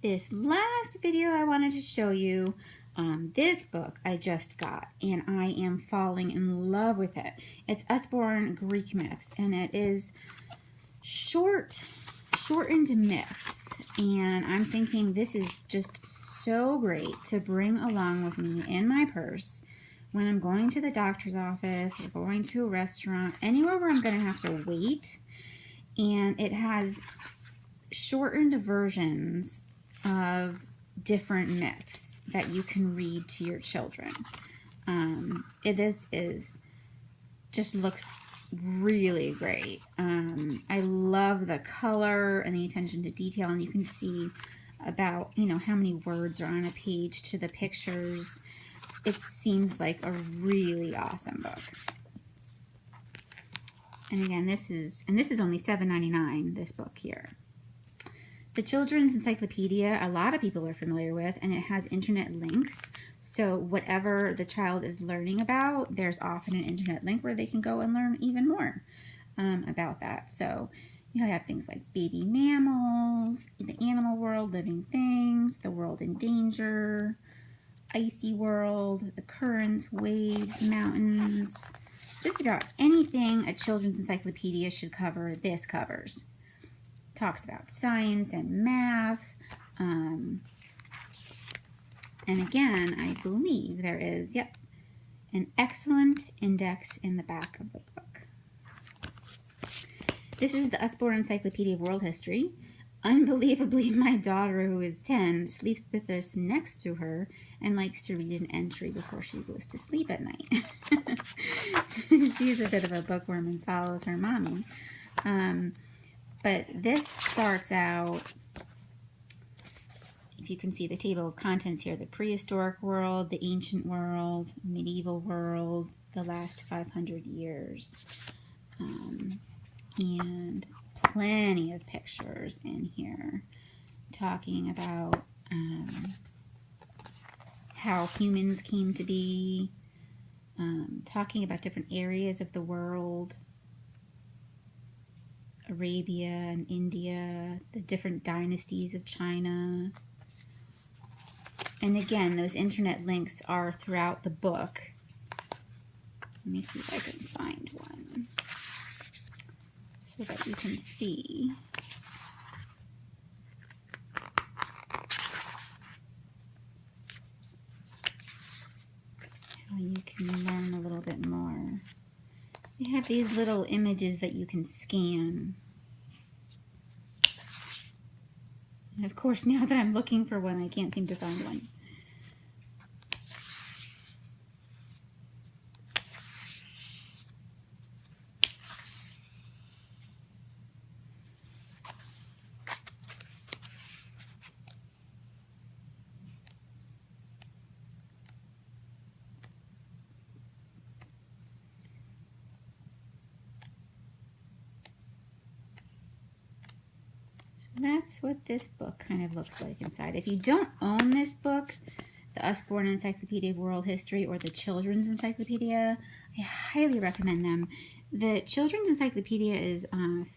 This last video I wanted to show you this book I just got, and I am falling in love with it. It's Usborne Greek Myths, and it is shortened myths, and I'm thinking this is just so great to bring along with me in my purse when I'm going to the doctor's office or going to a restaurant, anywhere where I'm going to have to wait. And it has shortened versions of different myths that you can read to your children. It just looks really great. I love the color and the attention to detail, and you can see about, how many words are on a page to the pictures. It seems like a really awesome book. And again, this is only $7.99, this book here. The Children's Encyclopedia, a lot of people are familiar with, and it has internet links. So whatever the child is learning about, there's often an internet link where they can go and learn even more about that. So you have things like baby mammals, the animal world, living things, the world in danger, icy world, the currents, waves, mountains. Just about anything a children's encyclopedia should cover, this covers. Talks about science and math. And again, I believe there is, an excellent index in the back of the book. This is the Usborne Encyclopedia of World History. Unbelievably, my daughter, who is 10, sleeps with this next to her and likes to read an entry before she goes to sleep at night. She's a bit of a bookworm and follows her mommy. But this starts out, if you can see the table of contents here, the prehistoric world, the ancient world, medieval world, the last 500 years. And plenty of pictures in here talking about how humans came to be, talking about different areas of the world, Arabia and India, the different dynasties of China. And again, those internet links are throughout the book. Let me see if I can find one so that you can see. How you can learn a little bit more. They have these little images that you can scan. And of course, now that I'm looking for one, I can't seem to find one. That's what this book kind of looks like inside. If you don't own this book, the Usborne Encyclopedia of World History or the Children's Encyclopedia, I highly recommend them. The Children's Encyclopedia is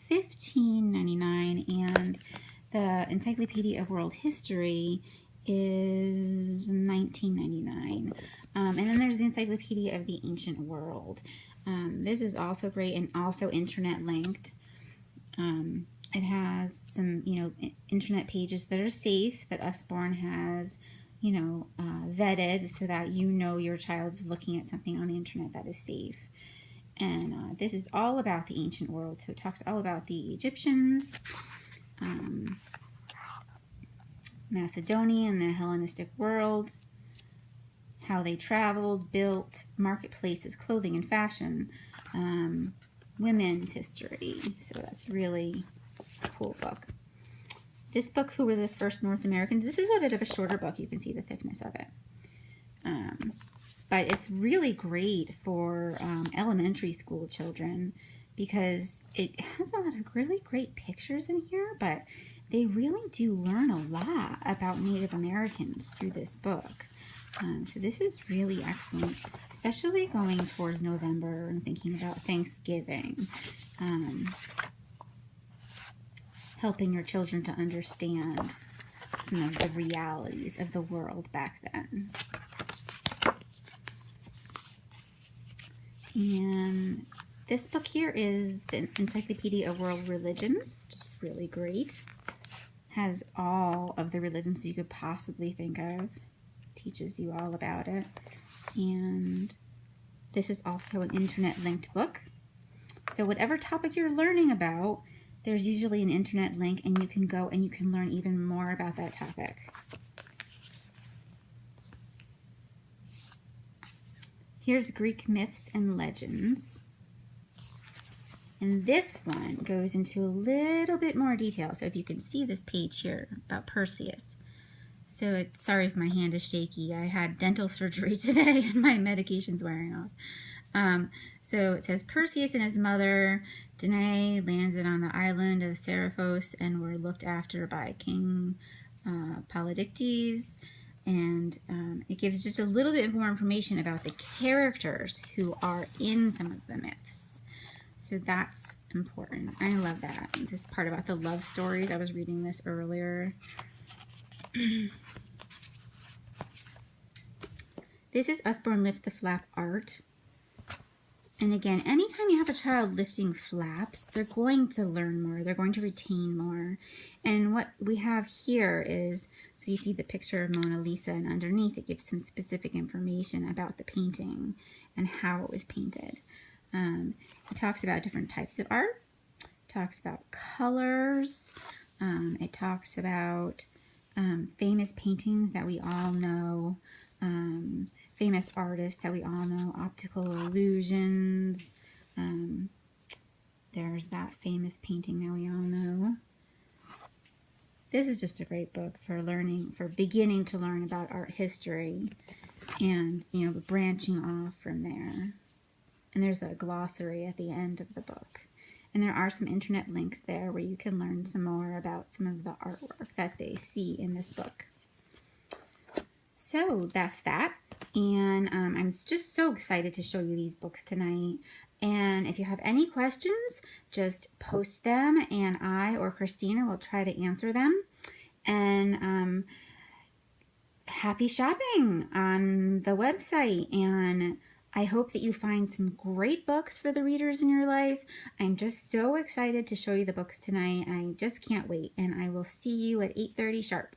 $15.99, and the Encyclopedia of World History is $19.99. And then there's the Encyclopedia of the Ancient World. This is also great and also internet linked. It has some, internet pages that are safe, that Usborne has, vetted so that your child is looking at something on the internet that is safe. And this is all about the ancient world. So it talks all about the Egyptians, Macedonia and the Hellenistic world, how they traveled, built, marketplaces, clothing and fashion, women's history. So that's really a cool book. This book, Who Were the First North Americans? This is a bit of a shorter book. You can see the thickness of it. But it's really great for elementary school children because it has a lot of really great pictures in here, but they really do learn a lot about Native Americans through this book. So this is really excellent, especially going towards November and thinking about Thanksgiving. Helping your children to understand some of the realities of the world back then. And this book here is the Encyclopedia of World Religions, which is really great. Has all of the religions you could possibly think of. Teaches you all about it. And this is also an internet linked book. So whatever topic you're learning about, there's usually an internet link and you can go and you can learn even more about that topic. Here's Greek Myths and Legends. And this one goes into a little bit more detail. So if you can see this page here about Perseus. So sorry if my hand is shaky. I had dental surgery today and my medication's wearing off. So it says Perseus and his mother Danae landed on the island of Seriphos and were looked after by King Polydectes. And it gives just a little bit more information about the characters who are in some of the myths. So that's important. I love that. This part about the love stories. I was reading this earlier. This is Usborne Lift the Flap art. And again, anytime you have a child lifting flaps, they're going to learn more. They're going to retain more. And what we have here is, so you see the picture of Mona Lisa, and underneath it gives some specific information about the painting and how it was painted. It talks about different types of art. It talks about colors. It talks about famous paintings that we all know. Famous artists that we all know, optical illusions. There's that famous painting that we all know. This is just a great book for learning, for beginning to learn about art history and, you know, branching off from there. And there's a glossary at the end of the book. And there are some internet links there where you can learn some more about some of the artwork that they see in this book. So that's that. And I'm just so excited to show you these books tonight. And if you have any questions, just post them and I or Christina will try to answer them. And happy shopping on the website. And I hope that you find some great books for the readers in your life. I'm just so excited to show you the books tonight. I just can't wait. And I will see you at 8:30 sharp.